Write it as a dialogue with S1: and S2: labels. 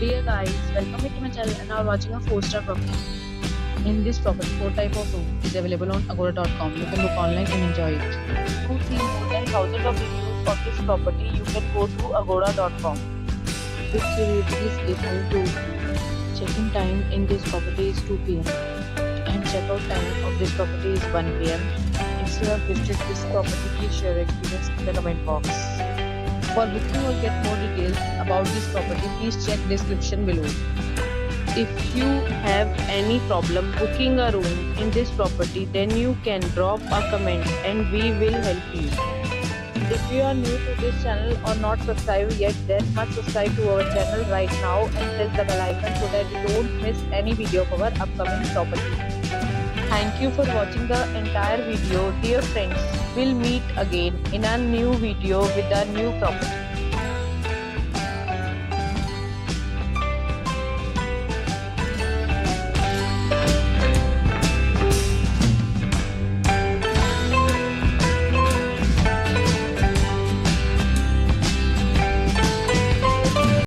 S1: Dear guys, welcome back to my channel and are watching a 4-star property. In this property, 4 type of room is available on agoda.com. You can book online and enjoy it. To see more than thousands of reviews of this property, you can go to agoda.com. Its review is 8.2. Check-in time in this property is 2 p.m. and check-out time of this property is 1 p.m. If you have visited this property, please share your experience in the comment box. For booking or get more details about this property, please check description below. If you have any problem booking a room in this property, then you can drop a comment and we will help you. If you are new to this channel or not subscribed yet, then must subscribe to our channel right now and press the bell icon so that you don't miss any video of our upcoming property. Thank you for watching the entire video. Dear friends, we'll meet again in a new video with a new property.